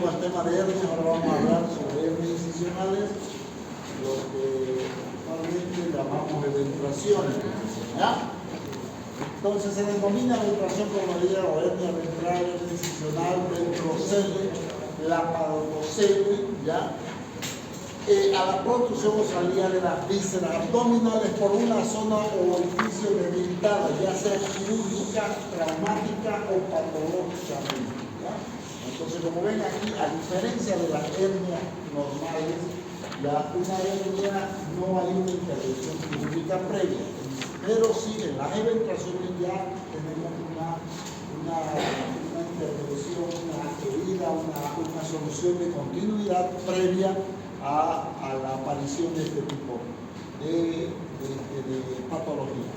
con el tema de hernias, ahora vamos a hablar sobre hernias incisionales, lo que normalmente llamamos eventuaciones, ¿ya? Entonces se denomina eventuación como diría o hernia ventral, hernia incisional, ventrocele, laparotocele, ¿ya? A la protrusión o salida de las vísceras abdominales por una zona o orificio debilitada, ya sea quirúrgica, traumática o patológicamente, ¿ya? Entonces, como ven aquí, a diferencia de las hernias normales, ya una hernia no hay una intervención quirúrgica previa, pero sí en las eventuaciones ya tenemos una intervención, una herida, una solución de continuidad previa a la aparición de este tipo de patología.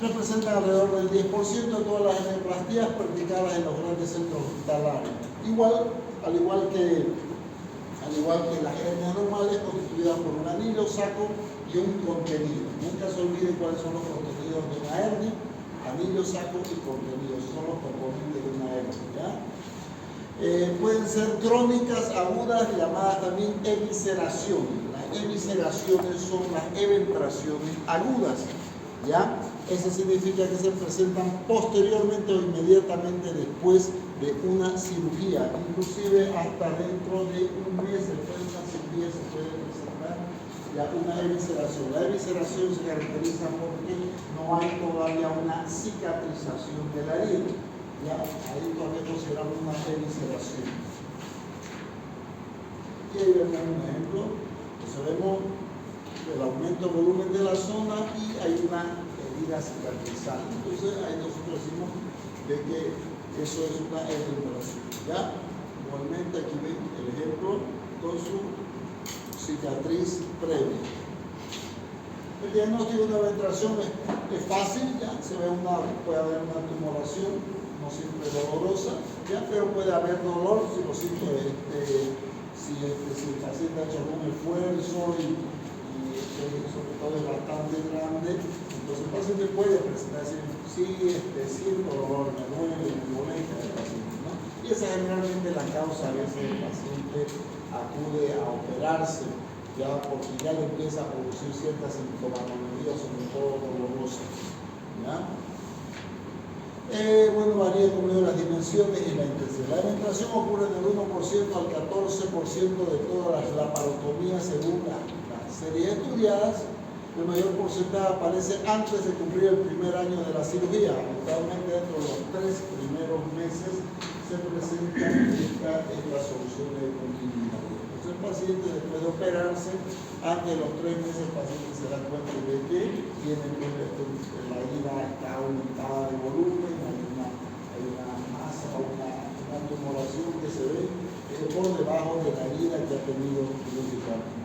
Representan alrededor del 10% de todas las hernioplastías practicadas en los grandes centros hospitalarios. Al igual que las hernias normales, constituidas por un anillo, saco y un contenido. Nunca se olviden cuáles son los contenidos de una hernia: anillo, saco y contenido. Esos son los componentes de una hernia, ¿ya? Pueden ser crónicas, agudas, llamadas también evisceraciones. Las evisceraciones son las eventraciones agudas, ¿ya? Eso significa que se presentan posteriormente o inmediatamente después de una cirugía, inclusive hasta dentro de un mes después de una cirugía se puede presentar ya una evisceración. La evisceración se caracteriza porque no hay todavía una cicatrización de la herida. Ya, ahí todavía consideramos una evisceración. Y ahí vemos un ejemplo. Entonces vemos el aumento del volumen de la zona y hay una herida cicatrizante. Entonces ahí nosotros decimos de que eso es una evisceración. ¿Ya? Igualmente aquí ven el ejemplo con su cicatriz previa. El diagnóstico de una eventuación es fácil, ya se ve puede haber una tumoración, no siempre dolorosa, ya, pero puede haber dolor si los síntomas, si el paciente ha hecho algún esfuerzo y sobre todo es bastante grande, entonces el paciente puede presentar, siento dolor, me duele, me molesta el paciente, ¿no? Y esa es generalmente la causa. A veces el paciente acude a operarse, ya porque ya le empieza a producir cierta sintomatología, sobre todo dolorosa, ¿ya? Bueno, varía como digo las dimensiones y la intensidad. La eventuación ocurre del 1% al 14% de todas las laparotomías según las series estudiadas. El mayor porcentaje aparece antes de cumplir el primer año de la cirugía. Actualmente dentro de los 3 primeros meses se presenta esta solución de continuidad. Entonces el paciente, después de operarse, antes de los 3 meses el paciente se da cuenta de que tiene la herida está aumentada de volumen, hay una masa, una tumoración que se ve por debajo de la herida que ha tenido quirúrgicamente.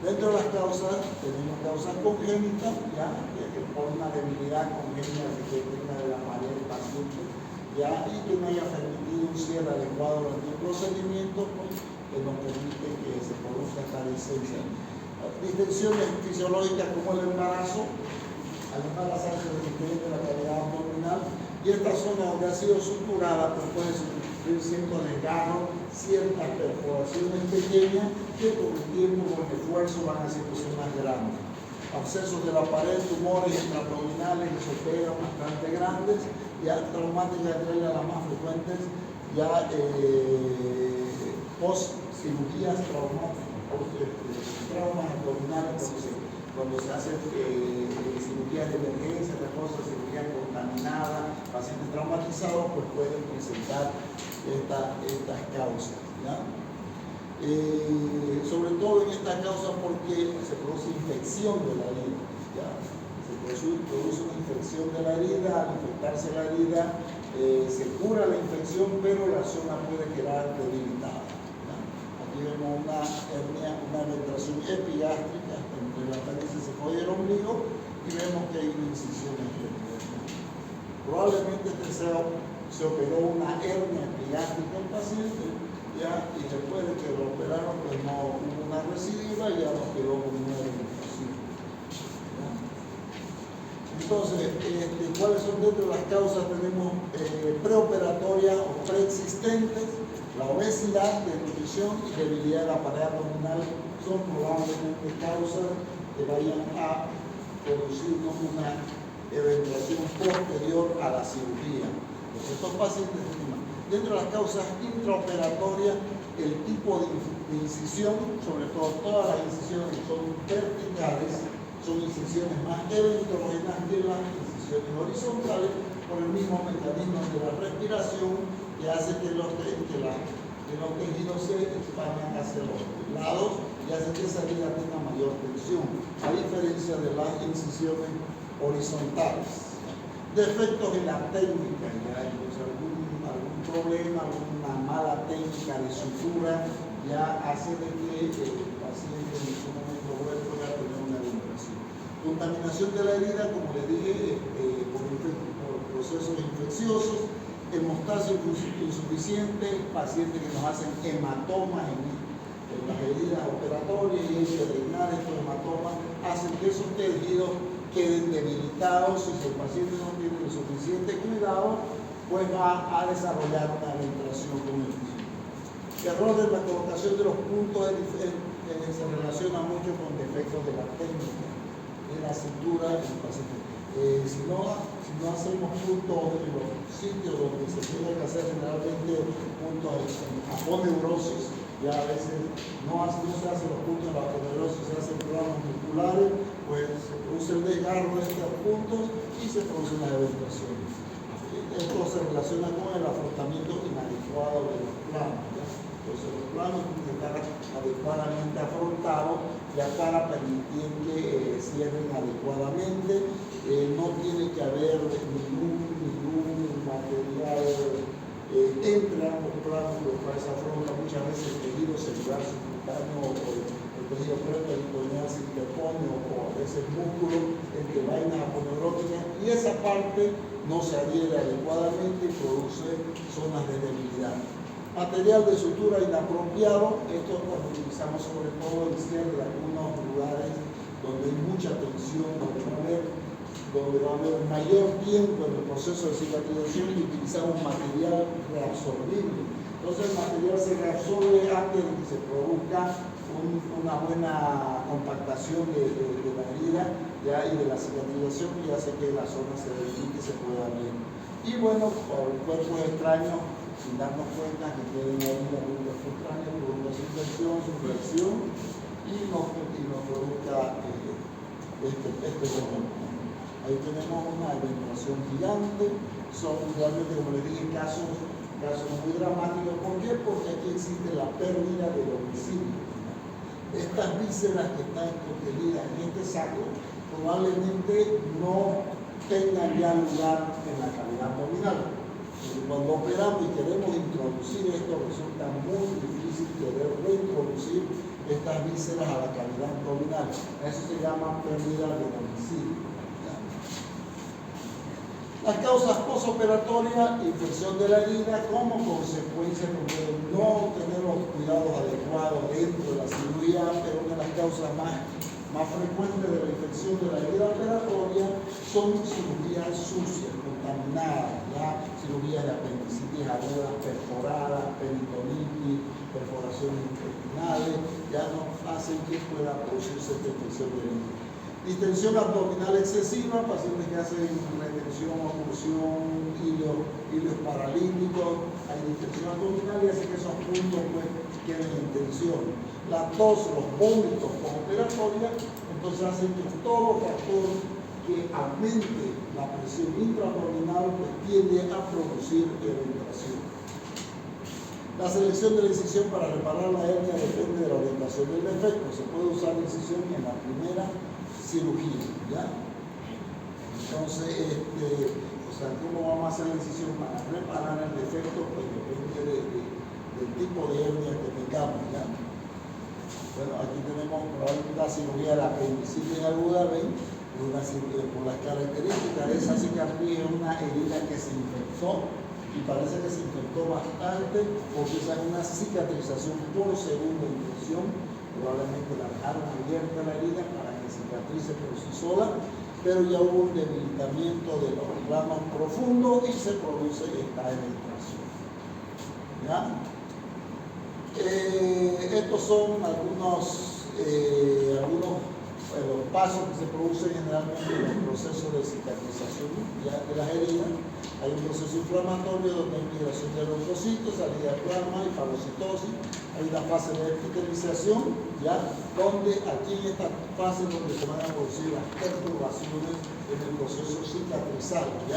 Dentro de las causas, tenemos causas congénitas, ya, que por una debilidad congénita que tenga de la pared del paciente, ya, y que no haya permitido un cierre adecuado durante el procedimiento, pues, que nos permite que se produzca esta distensión. Distensiones fisiológicas como el embarazo, al embarazarse se disminuye la calidad abdominal, y esta zona donde ha sido suturada, pues puede sufrir cierto desgarro, ciertas perforaciones pequeñas que con el tiempo, con el esfuerzo, van haciéndose más grandes. Abscesos de la pared, tumores intraabdominales que se operan bastante grandes, ya traumáticas entre las más frecuentes, ya post cirugías traumáticas, traumas abdominales, cuando se hacen cirugías de emergencia, cirugía contaminada, pacientes traumatizados, pues pueden presentar estas causas, ¿ya? Sobre todo en estas causas porque se produce infección de la herida, ¿ya? Se produce una infección de la herida. Al infectarse la herida se cura la infección, pero la zona puede quedar debilitada, ¿ya? Aquí vemos una hernia, una eventuación epigástrica entre la apéndice cefoide y el ombligo, y vemos que hay una incisión aquí. Probablemente se operó una hernia epigástrica en paciente, ya, y después de que lo operaron, pues no hubo una recidiva y ya nos quedó con una eventuación. Entonces, ¿cuáles son dentro de las causas? Tenemos preoperatorias o preexistentes, La obesidad, desnutrición y debilidad de la pared abdominal son probablemente causas que vayan a producirnos una eventuación posterior a la cirugía. Entonces, estos pacientes, dentro de las causas intraoperatorias, el tipo de incisión, sobre todo todas las incisiones son verticales, son incisiones más eventrogénas que las incisiones horizontales, por el mismo mecanismo de la respiración que hace que los tejidos se expandan hacia los lados y hace que esa herida tenga mayor tensión, a diferencia de las incisiones horizontales. Defectos en la técnica, ya, entonces algún problema, alguna mala técnica de sutura ya hace de que el paciente en su momento pueda tener una evaluación. Contaminación de la herida, como les dije, por procesos infecciosos, hemostasia insuficiente, pacientes que nos hacen hematomas en las heridas operatorias y hay que drenar estos hematomas, hacen que esos tejidos queden debilitados. Si el paciente no tiene el suficiente cuidado, pues va a desarrollar una eventuación con el tiempo. Error en la colocación de los puntos se relaciona mucho con defectos de la técnica, de la cintura del paciente. Si no hacemos puntos en los sitios donde se tiene que hacer generalmente puntos en aponeurosis, ya a veces no se hacen los puntos en la aponeurosis, se hacen programas musculares, pues se produce el desgarro de estos puntos y se producen las eventuaciones. Esto se relaciona con el afrontamiento inadecuado de los planos, ¿ya? Entonces los planos tienen que estar adecuadamente afrontados ya para permitir que cierren adecuadamente. No tiene que haber ningún material entre ambos planos, lo cual se afronta muchas veces el tejido celular subcutáneo o el tejido preperitoneal se interpone o a veces músculo entre vainas aponeuróticas y esa parte no se adhiere adecuadamente y produce zonas de debilidad. Material de sutura inapropiado, esto lo utilizamos sobre todo en cierre de algunos lugares donde hay mucha tensión, donde va a haber mayor tiempo en el proceso de cicatrización y utilizamos material reabsorbible. Entonces el material se reabsorbe antes de que se produzca una buena compactación de la herida ya, y de la cicatrización y hace que la zona se debilite y se pueda abrir. Y bueno, por cuerpos extraños, sin darnos cuenta que queden ahí algún cuerpo extraño, produzca infección, subversión y nos produzca este fenómeno. Ahí tenemos una eventuación gigante, son realmente, como les dije, casos muy dramáticos. ¿Por qué? Porque aquí existe la pérdida del domicilio. Estas vísceras que están contenidas en este saco probablemente no tengan ya lugar en la cavidad abdominal. Porque cuando operamos y queremos introducir esto, resulta muy difícil querer reintroducir estas vísceras a la cavidad abdominal. Eso se llama pérdida de domicilio. Las causas postoperatorias, infección de la herida como consecuencia de no tener los cuidados adecuados dentro de la cirugía, pero una de las causas más frecuentes de la infección de la herida operatoria son cirugías sucias, contaminadas, ya cirugías de apendicitis agudas, perforadas, peritonitis, perforaciones intestinales, ya no hacen que pueda producirse esta infección de herida. Distensión abdominal excesiva, pacientes que hacen retención, oclusión, hilos paralíticos, hay distensión abdominal y hace que esos puntos pues, queden en tensión. La tos, los vómitos postoperatorios, entonces hacen que todo factor que aumente la presión intraabdominal pues, tiende a producir eventuación. La selección de la incisión para reparar la hernia depende de la orientación del defecto. Se puede usar la incisión en la primera cirugía, ¿ya? Entonces, ¿cómo vamos a hacer la incisión para reparar el defecto? Pues depende del tipo de hernia que tengamos, ¿ya? Bueno, aquí tenemos probablemente la cirugía de la apendicitis aguda, ¿ven? Una cirugía, por las características de esa cicatriz, es una herida que se infectó y parece que se infectó bastante porque esa es una cicatrización por segunda infección. Probablemente la dejaron abierta la herida para que cicatrice por sí sola, pero ya hubo un debilitamiento de los planos profundos y se produce esta eventuación. ¿Ya? Estos son algunos los pasos que se producen generalmente en el proceso de cicatrización ya de las heridas. Hay un proceso inflamatorio donde hay migración de leucocitos, salida de plasma y fagocitosis. Hay una fase de epitelización, ya, donde aquí en esta fase es donde se van a producir las perturbaciones en el proceso cicatrizal, pues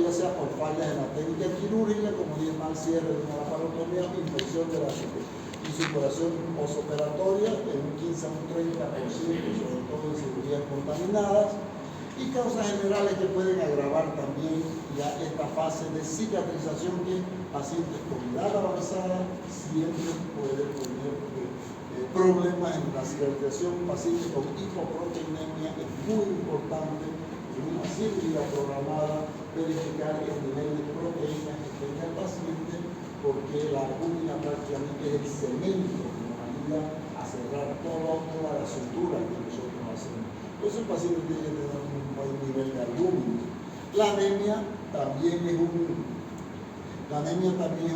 ya sea por fallas en la técnica quirúrgica, como dice mal cierre de una laparotomía, infección de la superación postoperatoria en un 15 a un 30%, sobre todo en cirugías contaminadas, y causas generales que pueden agravar también ya esta fase de cicatrización que pacientes con edad avanzada siempre pueden tener problemas en la cicatrización. Pacientes con hipoproteinemia es muy importante en una cirugía programada verificar el nivel de proteína que tenga el paciente, porque la albúmina prácticamente es el cemento que nos ayuda a cerrar toda la sutura que nosotros hacemos. Entonces el paciente tiene que tener un buen nivel de albúmina. La anemia también es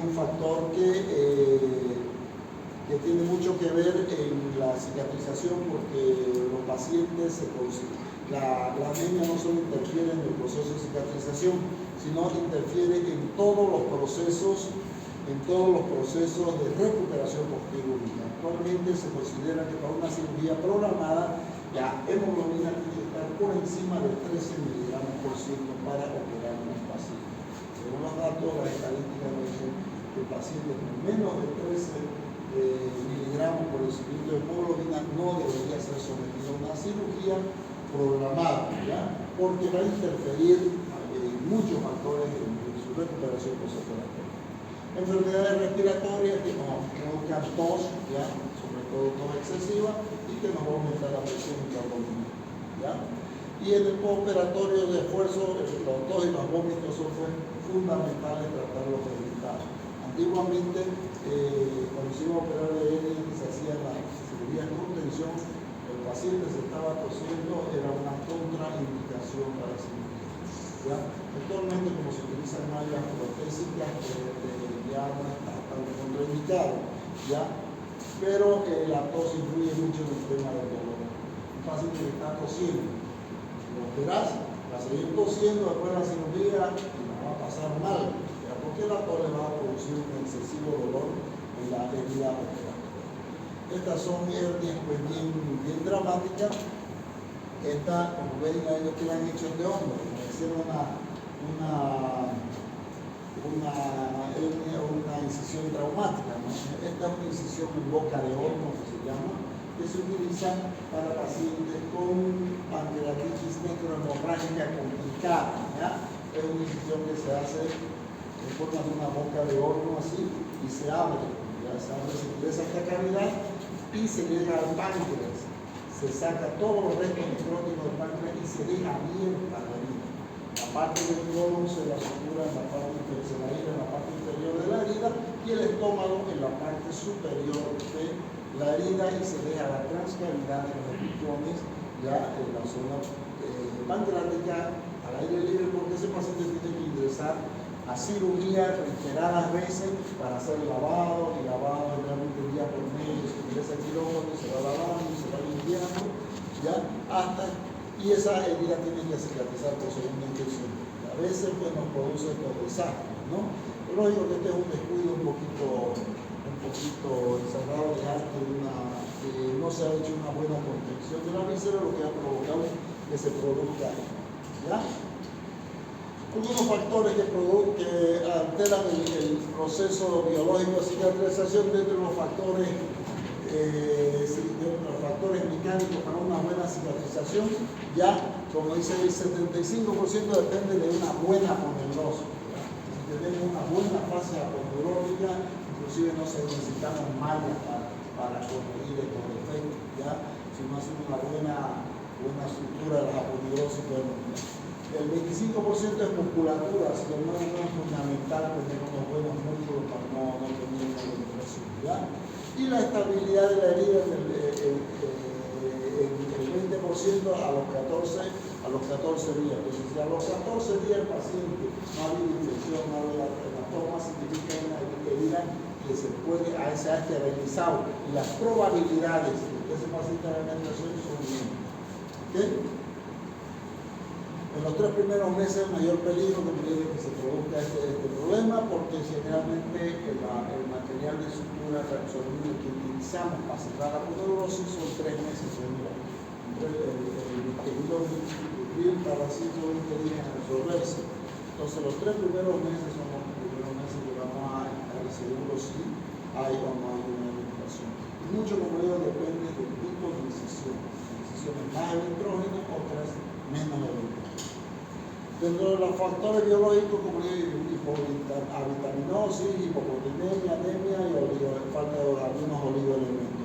un factor que tiene mucho que ver en la cicatrización, porque los pacientes la anemia no solo interfiere en el proceso de cicatrización, sino interfiere en todos los procesos de recuperación postquirúrgica. Actualmente se considera que para una cirugía programada la hemoglobina tiene que estar por encima de 13 miligramos por ciento para operar a un paciente. Según los datos, las estadísticas nos dicen que el paciente con menos de 13 miligramos por decilitro de hemoglobina no debería ser sometido a una cirugía programada, porque va a interferir en muchos factores en su recuperación postoperatoria. Enfermedades respiratorias que nos provocan tos, sobre todo tos excesiva, y que nos va a aumentar la presión intraabdominal. Y en el postoperatorio de esfuerzo, los tos y los vómitos son fundamentales tratarlos de evitar. Antiguamente, cuando se iba a operar de hernia, que se hacían las cirugías con tensión, el paciente se estaba tosiendo, era una contraindicación para la cirugía. Actualmente, como se utilizan mallas protésicas, ya no está tan contraindicado, pero la tos influye mucho en el tema del dolor. Un paciente que está tosiendo, lo operás, va a seguir tosiendo después de la cirugía y la va a pasar mal, porque la tos le va a producir un excesivo dolor en la herida operatoria. Estas son hernias pues bien dramáticas. Esta, como ven, a ellos que le han hecho de hombro, me hicieron una incisión traumática, ¿no? Esta es una incisión en boca de horno, que se llama, que se utiliza para pacientes con pancreatitis necrohemorrágica complicada, Es una incisión que se hace en forma de una boca de horno así, y se abre, se ingresa esta cavidad y se llega al páncreas, se saca todos los restos necróticos del páncreas y se deja abierta la herida. La parte del colon se la sutura en la parte inferior de la herida, y el estómago en la parte superior de la herida, y se deja la transcavidad de los epitrones ya en la zona pancreática al aire libre, porque ese paciente tiene que ingresar a cirugía reiteradas veces para hacer lavado realmente día por medio, se ingresa el quirófano, se va lavando, se va limpiando, y esa herida tiene que cicatrizar por segunda infección. A veces pues nos produce estos desastres, ¿no? Pero lógico que este es un descuido un poquito encerrado de arte, que no se ha hecho una buena protección de la víscera, lo que ha provocado que se produzca, Algunos factores que alteran el proceso biológico de cicatrización, dentro de los factores mecánicos para una buena cicatrización, como dice el 75% depende de una buena aponeurosis. Si tenemos una buena fase aponeurótica, inclusive no se necesitan mallas para corregir estos defectos, si no hacemos una buena estructura de la aponeurosis. El 25% es musculatura, así que no es fundamental tener unos buenos músculos para no tener una depresión. Y la estabilidad de la herida en el 20% a los 14 días. Entonces, si a los 14 días el paciente no ha habido infección, no ha habido hematoma, significa una herida que se puede, se ha esterilizado y las probabilidades de que ese paciente haga una infección son mínimas. ¿Okay? En los 3 primeros meses el mayor peligro que se produzca este problema, porque generalmente el material de sutura reabsorbible que utilizamos para cerrar la aponeurosis son 3 meses. El tejido vitril tarda 120 días en resolverse. Entonces los 3 primeros meses son los primeros meses que vamos a estar seguros si hay o no hay una infección. Mucho, como digo, depende del tipo de incisión. Incisiones más electrógenas, otras menos electrógenas. Dentro de los factores biológicos, como hipovitaminosis, hipoproteinemia, anemia y falta de algunos oligoelementos.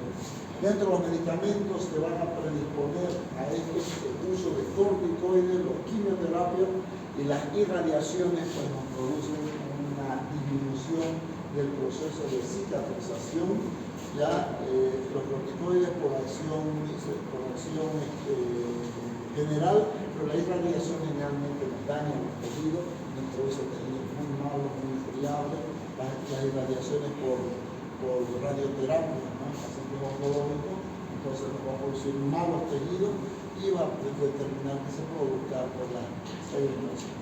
Dentro de los medicamentos que van a predisponer a este uso de corticoides, los quimioterapias y las irradiaciones, pues nos producen una disminución del proceso de cicatrización. Ya los corticoides por acción general, pero la irradiación generalmente nos daña los tejidos, nos produce tejidos muy malos, muy friables. Las irradiaciones por radioterapia, ¿no? Pacientes oncológicos, entonces nos va a producir malos tejidos y va a determinar que se produzca por la evitación.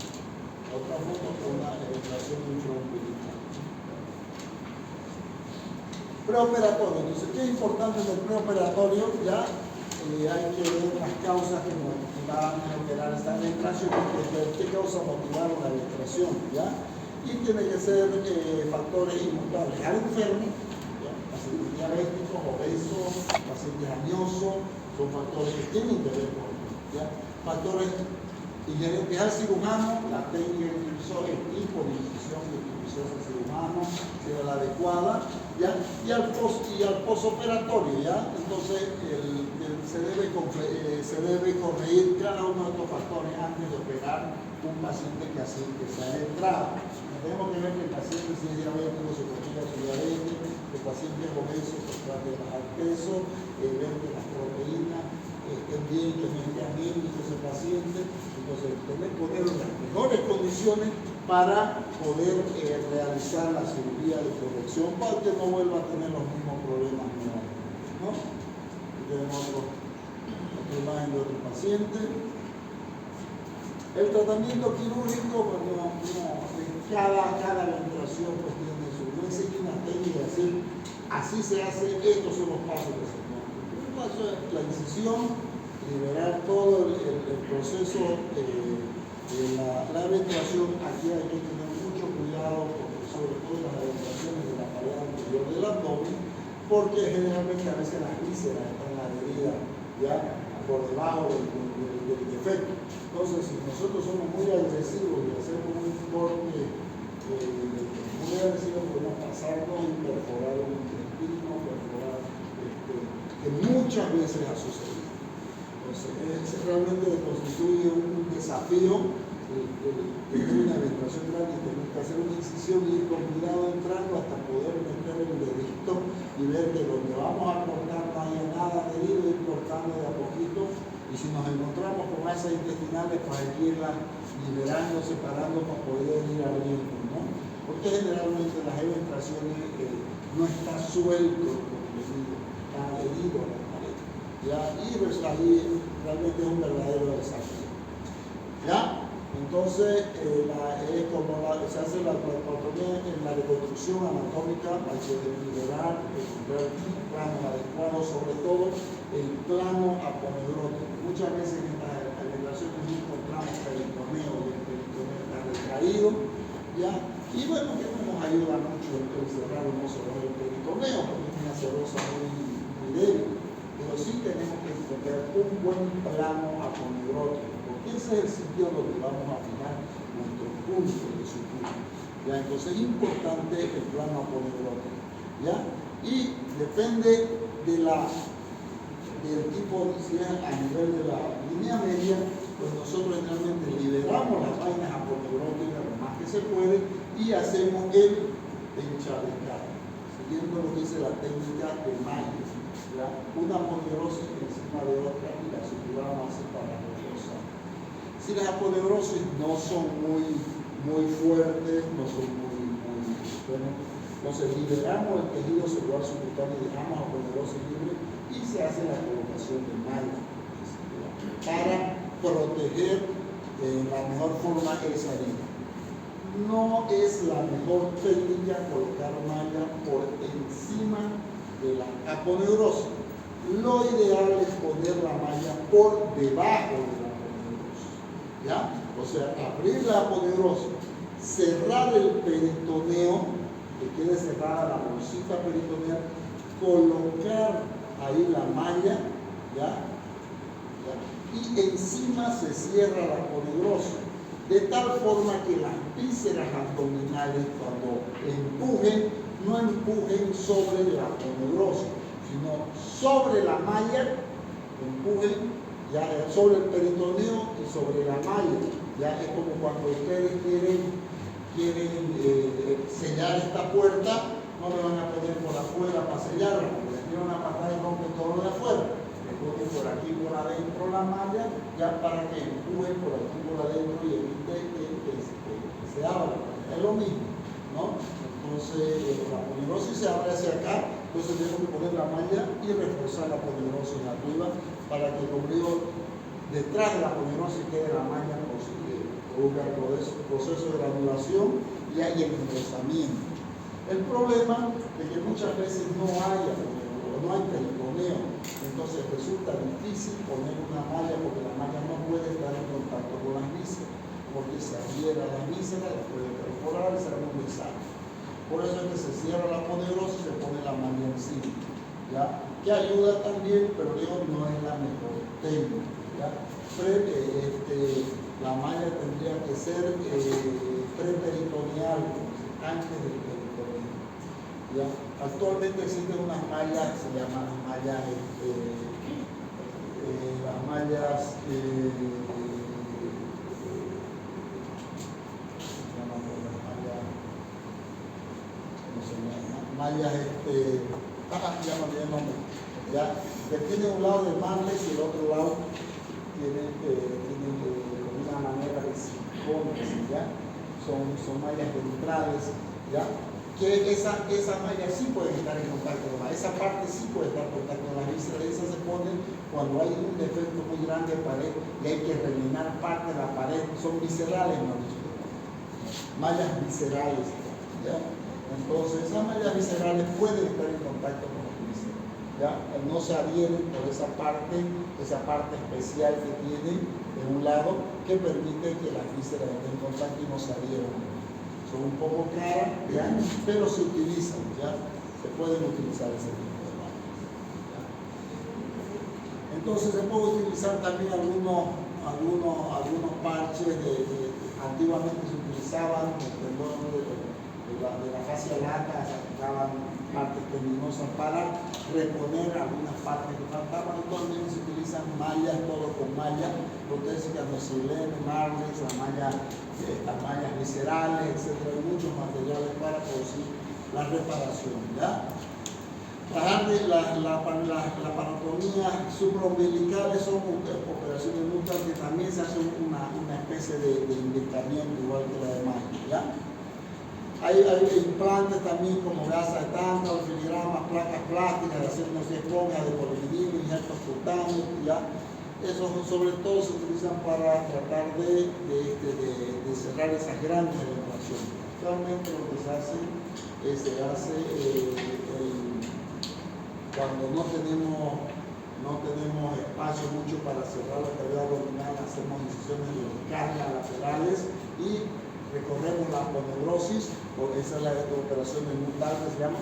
Otra foto con una evitación intraumbilical. Preoperatorio. Entonces, ¿qué es importante del preoperatorio? Ya hay que ver las causas que motivaban a operar esta evitación, qué causa motivaron la evitación, ¿ya? Y tiene que ser factores inmutables al enfermo, ¿ya? Pacientes diabéticos, obesos, pacientes añosos, son factores que tienen que ver con esto, ¿ya? Factores inherentes al cirujano, la técnica que utilizó, el tipo de incisión que utilizó ese cirujano, si era la adecuada, ¿ya? Y al posoperatorio, ¿ya? Entonces se debe corregir cada uno de estos factores antes de operar un paciente que sea de entrada. Tenemos que ver que el paciente, si es diabético, se corrija su diabetes, que el paciente es obeso, se trate de bajar peso, ver que las proteínas estén bien, que no esté anémico ese paciente. Entonces, poner las mejores condiciones para poder realizar la cirugía de corrección para que no vuelva a tener los mismos problemas nuevamente, ¿no? Aquí tenemos otra imagen de otro paciente. El tratamiento quirúrgico, bueno, cada ventilación pues tiene su, no existe una técnica, así se hace, estos son los pasos que se toman. El primer paso es la incisión, liberar todo el proceso de la ventilación. Aquí hay que tener mucho cuidado, porque sobre todo las ventilaciones de la pared anterior del abdomen, porque generalmente a veces las vísceras están adheridas ya por debajo del defecto. Entonces, si nosotros somos muy agresivos y hacemos un corte muy agresivo, podemos pasarnos y perforar un intestino, que muchas veces ha sucedido. Entonces, realmente constituye un desafío tener una ventilación grande y tener que hacer una incisión y ir con cuidado entrando hasta poder meter el dedito y ver que donde vamos a cortar no haya nada adherido, ir cortando de a poquito. Y si nos encontramos con masas intestinales, pues hay que irlas liberando, separando para poder ir abriendo, ¿no? Porque generalmente las eventraciones no está suelto, como les digo, está adherido a la pared, ¿ya? Y pues ahí realmente es un verdadero desafío, ¿ya? Entonces, se hace la traqueotomía en la reconstrucción anatómica para liberar, encontrar un plano adecuado, sobre todo el plano aponeurótico. Muchas veces en las elevaciones no encontramos peritoneo y el peritoneo está retraído, ¿ya? Y bueno, que no nos ayuda mucho el cerrar un oso del peritoneo, porque es una serosa muy débil, pero sí tenemos que encontrar un buen plano aponeurótico, porque ese es el sitio donde vamos a fijar nuestro punto de sutura, ¿ya? Entonces es importante el plano aponeurótico, ¿ya? Y depende del tipo, si es a nivel de la línea media, pues nosotros generalmente liberamos las vainas aponeuróticas lo más que se puede y hacemos el encharcado, siguiendo lo que dice la técnica de Mayo, ¿ya? Una aponeurosis encima de otra y la suturamos así para reforzar. Si las aponeurosis no son muy fuertes, no son muy bueno, Entonces liberamos el tejido celular subcutáneo y dejamos aponeurose libre y se hace la colocación de malla para proteger la mejor forma esa herida. No es la mejor técnica colocar malla por encima de la aponeurosis. Lo ideal es poner la malla por debajo de la aponeurosis, ¿ya? O sea, abrir la aponeurosis, cerrar el peritoneo, que quede cerrada la bolsita peritoneal, colocar ahí la malla, ¿ya? Y encima se cierra la aponeurosis, de tal forma que las vísceras abdominales, cuando empujen, no empujen sobre la aponeurosis, sino sobre la malla, empujen ya sobre el peritoneo y sobre la malla. Ya es como cuando ustedes quieren sellar esta puerta, no me van a poner por afuera para sellarla, porque les tiran una patada y rompen todo lo de afuera. Les ponen por aquí por adentro la malla, ya para que empujen por aquí por adentro y evite que se abra. Es lo mismo, ¿no? Entonces la aponeurosis se abre hacia acá, entonces tengo que poner la malla y reforzar la aponeurosis arriba para que, como digo, detrás de la aponeurosis quede la malla provoca el proceso de granulación y hay engrosamiento. El problema es que muchas veces no hay aponeurosis, no hay peritoneo, entonces resulta difícil poner una malla porque la malla no puede estar en contacto con las vísceras, porque se adhiera a la víscera, la puede perforar y se hace un desastre. Por eso es que se cierra la aponeurosis y se pone la malla encima, ¿ya? Que ayuda también, pero digo, no es la mejor técnica, ¿ya? La malla tendría que ser preperitoneal, antes del peritoneo, ¿ya? Actualmente existen unas mallas, se llaman mallas, las mallas, mallas, ya no tiene nombre, ya, que tiene un lado de marles y el otro lado tiene una manera de silicona, ¿ya? Son mallas ventrales, ¿ya? Que esa malla sí puede estar en contacto con esa parte sí puede estar en contacto con la víscera. Esa se pone cuando hay un defecto muy grande de pared y hay que rellenar parte de la pared, son viscerales, ¿no? Mallas viscerales, ¿ya? Entonces, esas mallas viscerales pueden estar en contacto con la víscera, ¿ya? No se adhieren por esa parte especial que tienen de un lado que permite que las vísceras estén en contacto y no se adhieran. Son un poco caras, ¿ya? Pero se utilizan, ¿ya? Se pueden utilizar ese tipo de mallas, ¿ya? Entonces, se puede utilizar también algunos parches antiguamente se utilizaban, de la fascia lata, se aplicaban partes tendinosas para reponer algunas partes que faltaban. Actualmente se utilizan mallas, todo con mallas protésicas, mesilene, marles, las mallas viscerales, etcétera, muchos materiales para producir la reparación, ¿ya? La parotomía supraumbilicales son operaciones nucleares que también se hace una especie de inyectamiento igual que la de magia, ¿ya? Hay implantes también como gasa de tántalo, filigramas, placas plásticas, de hacernos esponjas de polivinilo, injertos cutáneos, ¿ya? Esos sobre todo se utilizan para tratar de cerrar esas grandes operaciones. Actualmente lo que se hace cuando no tenemos espacio mucho para cerrar la cavidad abdominal, hacemos incisiones de descarga laterales y recorremos la aponeurosis, esa es la operación de Nuttall que se llama,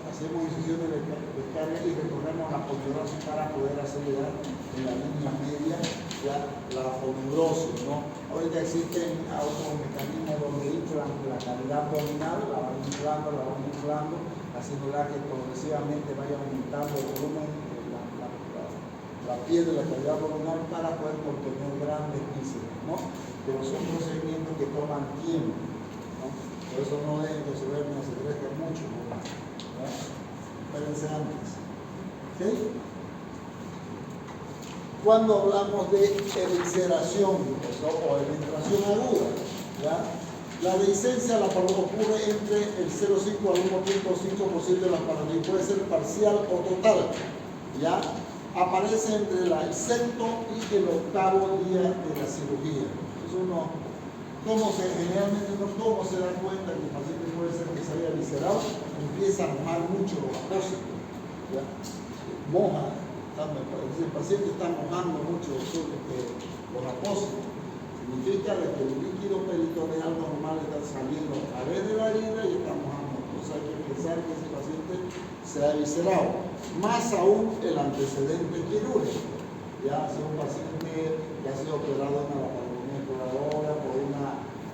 hacemos incisiones de descarga y recorremos la aponeurosis para poder acelerar en la línea media ya la aponeurosis, ¿no? Ahorita existen otros mecanismos donde inflan la cavidad abdominal, la van inflando, haciéndola que progresivamente vaya aumentando el volumen de la piel de la cavidad abdominal para poder contener grandes vísceras, ¿no? Pero son procedimientos que toman tiempo, ¿no? Por eso no dejen que se duermen, se crezcan mucho, ¿no? Espérense antes. ¿Ok? Cuando hablamos de evisceración o evisceración aguda, ¿ya? La dehiscencia ocurre entre el 0,5 al 1,5% de las parotomías, puede ser parcial o total, ¿ya? Aparece entre el sexto y el octavo día de la cirugía. Entonces generalmente uno cómo se da cuenta que el paciente puede ser que se haya viscerado, empieza a mojar mucho los apósitos, ¿ya? Moja, el paciente está mojando mucho los apósitos. Significa que el líquido peritoneal normal está saliendo a través de la herida y está mojando. Entonces hay que pensar que ese paciente se ha viscerado. Más aún el antecedente quirúrgico. Ya si un paciente que ha sido operado en una laparotomía exploradora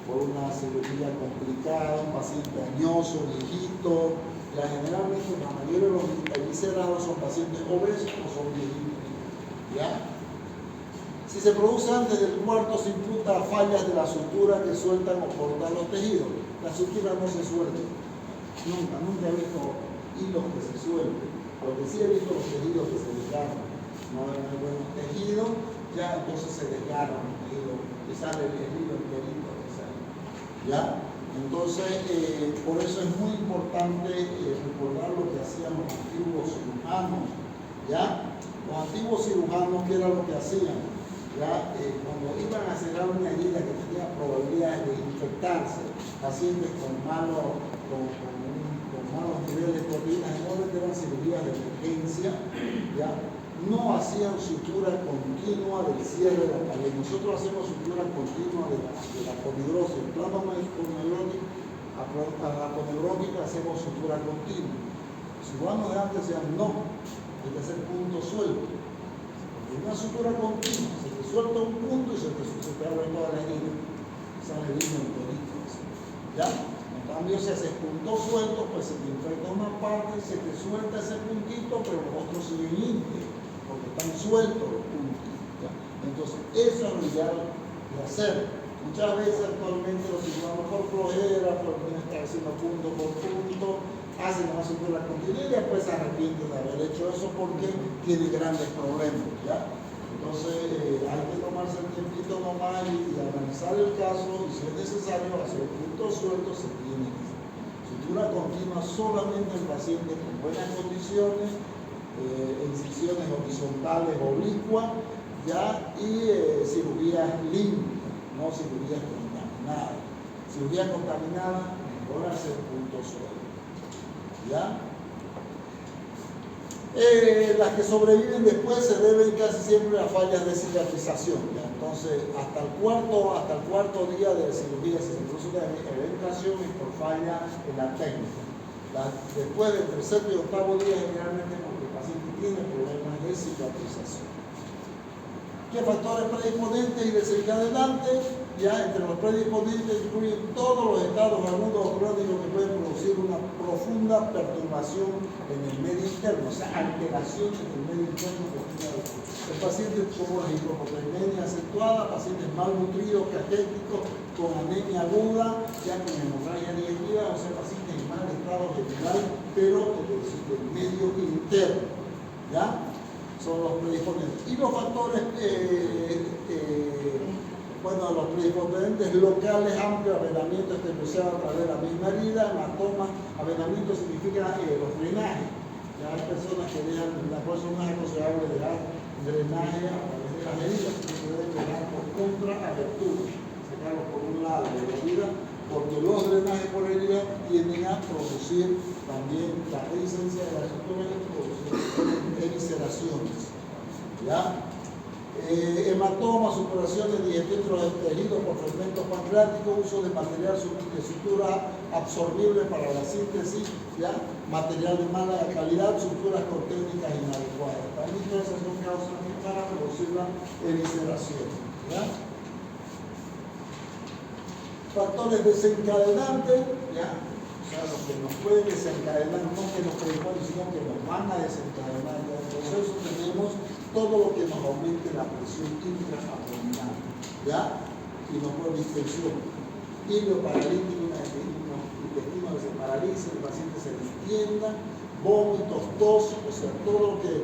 por una cirugía complicada, un paciente añoso, viejito, ya generalmente la mayoría de los viscerados son pacientes obesos o son viejitos. ¿Ya? Si se produce antes del muerto, se imputa a fallas de la sutura que sueltan o cortan los tejidos. La sutura no se suelta. Nunca he visto hilos que se suelten. Lo que sí he visto los tejidos que se desgarran. No hay buenos tejidos, ya entonces se desgarran los tejidos y sale el hilo enterito. ¿Ya? Entonces, por eso es muy importante recordar lo que hacían los antiguos cirujanos. ¿Ya? Los antiguos cirujanos, ¿qué era lo que hacían? Ya, cuando iban a cerrar una herida que tenía probabilidades de infectarse, pacientes con malos niveles de proteínas, normalmente eran cirugías de emergencia, ya, no hacían sutura continua del cierre de la pared. Nosotros hacemos sutura continua de la ponidrosis. En plasma aponeurótica hacemos sutura continua. Los cirujanos de antes decían no, hay que hacer puntos sueltos. Una sutura continua, se te suelta un punto y se te abre toda la herida, sale el hilo enterito. ¿Ya? En cambio, si haces puntos sueltos, pues se te infecta una parte, se te suelta ese puntito, pero los otros siguen limpios, porque están sueltos los puntos. ¿Ya? Entonces, eso es lo ideal de hacer. Muchas veces actualmente los cirujanos por flojera, por estar haciendo punto por punto, hacen una sutura continua y después se arrepienten de haber hecho eso porque tiene grandes problemas, ¿ya? Entonces hay que tomarse el tiempito nomás y analizar el caso, y si es necesario hacer puntos sueltos, se tiene que hacer. Sutura continua solamente en pacientes con buenas condiciones, incisiones horizontales oblicuas, ¿ya? Y cirugías limpias, no cirugías contaminadas. Cirugía contaminada, mejor hacer puntos sueltos. ¿Ya? Las que sobreviven después se deben casi siempre a fallas de cicatrización. ¿Ya? Entonces, hasta el cuarto día de cirugía, si se produce una eventuación y por falla en la técnica. Después del tercer y octavo día, generalmente porque el paciente tiene problemas de cicatrización. ¿Qué factores predisponentes y desencadenantes? Ya entre los predisponentes incluyen todos los estados agudos o crónicos que pueden producir una profunda perturbación en el medio interno, o sea, alteraciones en el medio interno. El paciente como la hipoproteinemia acentuada, pacientes malnutridos, caquéticos, con anemia aguda, ya con hemorragia digestiva, o sea, pacientes en mal estado general, pero del medio interno. ¿Ya? Son los predisponentes. Y los factores, los predisponentes locales, amplio avenamiento especial a través de la misma herida, hematoma. Avenamiento significa los drenajes. Ya hay personas que dejan, por eso no es aconsejable dejar drenaje a través de las heridas, que se deben dejar por contraabertura, sacarlos por un lado de la herida, porque los drenajes por herida tienden a producir también la resistencia de la estructura y producir evisceraciones. ¿Ya? Hematoma, supuraciones de digestiones de tejidos por fermentos pancreáticos, uso de material de sutura absorbible para la síntesis, ¿ya? Material de mala calidad, suturas con técnicas inadecuadas. También todas esas son causas para producir la evisceración. ¿Ya? Factores desencadenantes, ¿ya? O sea, los que nos pueden desencadenar, no que nos predisponen, sino que nos van a desencadenar. En el proceso tenemos todo lo que nos aumente la presión intraabdominal, ¿ya? Y nos pone distensión. Hilo paralítico, intestino que se paraliza, el paciente se distienda, vómitos, tos, o sea, todo lo que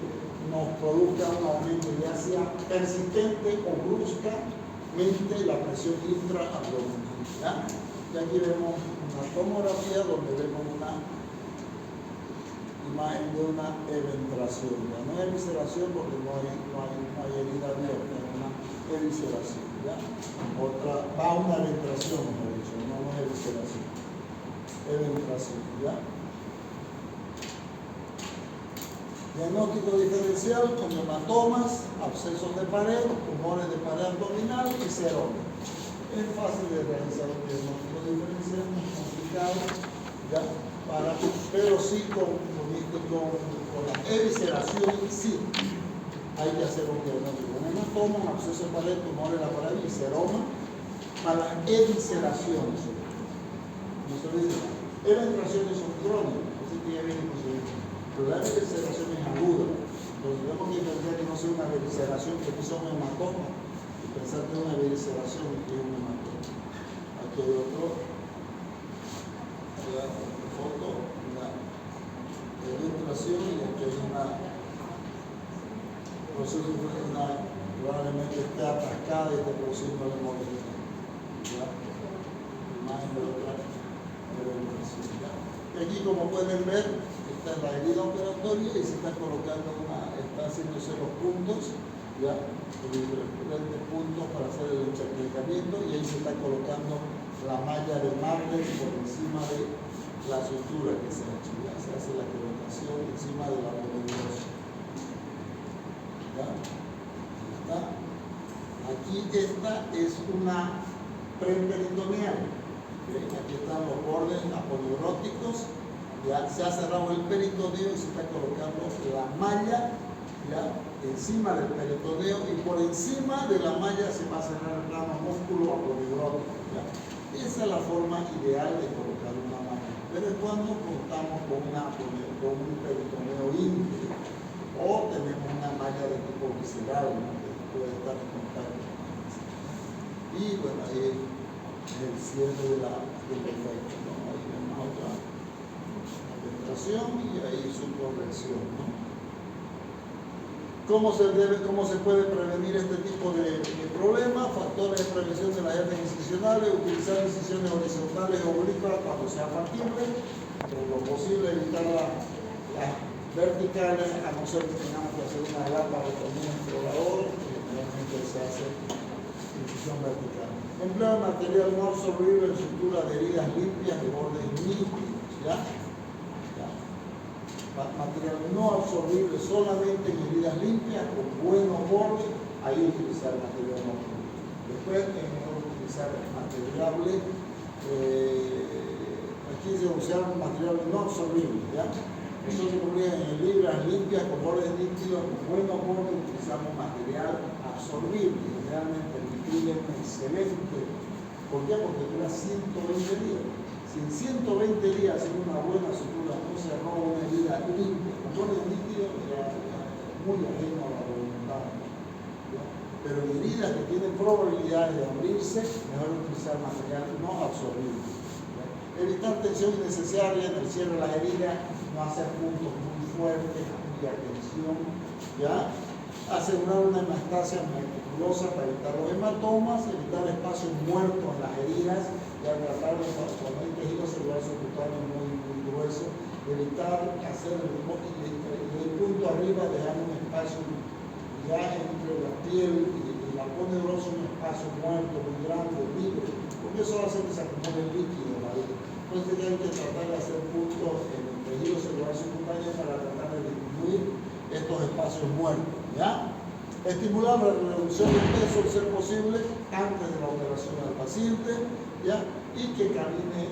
nos produzca un aumento, ya sea persistente o bruscamente, la presión intraabdominal, ¿ya? Y aquí vemos una tomografía donde vemos una imagen de una evisceración. Ya no es evisceración porque no hay herida abierta, es una evisceración. ¿Ya? Otra, va una evisceración, mejor dicho, no es evisceración. Evisceración, ¿ya? Diagnóstico diferencial con hematomas, abscesos de pared, tumores de pared abdominal y seroma. Es fácil de realizar un diagnóstico diferencial, no es complicado, ¿ya? Pero sí con la evisceración sí hay que hacer un diagnóstico. Un hematoma, un absceso de pared, tumores de la pared y seroma para la evisceración. No se olviden, evisceraciones son crónicas, así que ya viene con su vida. Pero la evisceración es aguda. Entonces tenemos que pensar que no sea una evisceración, que no sea un hematoma, y pensar que es una evisceración y que es un hematoma. Aquí hay otro, foto, una evisceración y aquí hay una proceso probablemente esté atascada y esté produciendo hemorragia. Imagen de otra evisceración. Y aquí, como pueden ver, está la herida operatoria y se está colocando está haciéndose los puntos, ya, los diferentes puntos para hacer el encharcamiento y ahí se está colocando la malla de marble por encima de la sutura que se ha hecho, ya, se hace la colocación encima de la poderosa. ¿Ya? ¿Está? Aquí esta es una preperitoneal. Aquí están los bordes aponeuróticos. Ya se ha cerrado el peritoneo y se está colocando la malla, ya, encima del peritoneo y por encima de la malla se va a cerrar el plano músculo aponeurótico. Esa es la forma ideal de colocar una malla, pero es cuando contamos con un peritoneo íntegro o tenemos una malla de tipo visceral, ¿no? Que puede estar en contacto con la visceral. Y bueno, ahí es el cierre del efecto, ¿no? Ahí vemos otra y ahí su corrección, ¿no? ¿Cómo se puede prevenir este tipo de problemas? Factores de prevención de las hernias incisionales, utilizar incisiones horizontales o oblicuas cuando sea factible, en lo posible evitar las verticales, a no ser que tengamos que hacer una lámpara con un explorador, que generalmente se hace incisión vertical. Empleo de material no absorbible en sutura de heridas limpias de bordes nítidos, ¿ya? Material no absorbible solamente en heridas limpias con buenos bordes, ahí utilizar material no absorbible. Después es mejor utilizar material, aquí se usa material no absorbible, ¿ya? Eso se cubría en heridas limpias con bordes nítidos, con buenos bordes utilizamos material absorbible, realmente el nitrilo es excelente. ¿Por qué? Porque dura 120 días. Si en 120 días haciendo una buena sutura no se roba una herida limpia, con bordes nítidos, ya muy ajeno a la voluntad. ¿Ya? Pero en heridas que tienen probabilidades de abrirse, mejor utilizar material no absorbible. ¿Ya? Evitar tensión innecesaria en el cierre de las heridas, no hacer puntos muy fuertes, cuya tensión, ¿ya? Asegurar una hemostasia meticulosa para evitar los hematomas, evitar espacios muertos en las heridas, ya tratar de cuando hay tejido celular subcutáneo muy grueso, evitar hacer el punto arriba, dejar un espacio ya entre la piel y la poneurosa, un espacio muerto muy grande, libre, porque eso hace que se acumule líquido en la vida. Entonces hay que tratar de hacer puntos en el tejido celular subcutáneo para tratar de disminuir estos espacios muertos, ¿ya? Estimular la reducción del peso, al ser posible, antes de la operación del paciente, ¿ya? Y que camine,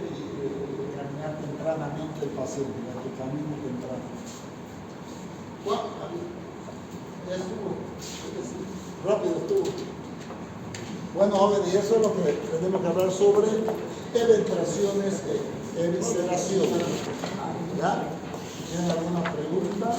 caminar tempranamente el paciente, ¿ya? Que camine tempranamente. Bueno, ya estuvo, rápido estuvo. Bueno, jóvenes, y eso es lo que tenemos que hablar sobre evisceraciones e evisceraciones. ¿Ya? ¿Tienen alguna pregunta?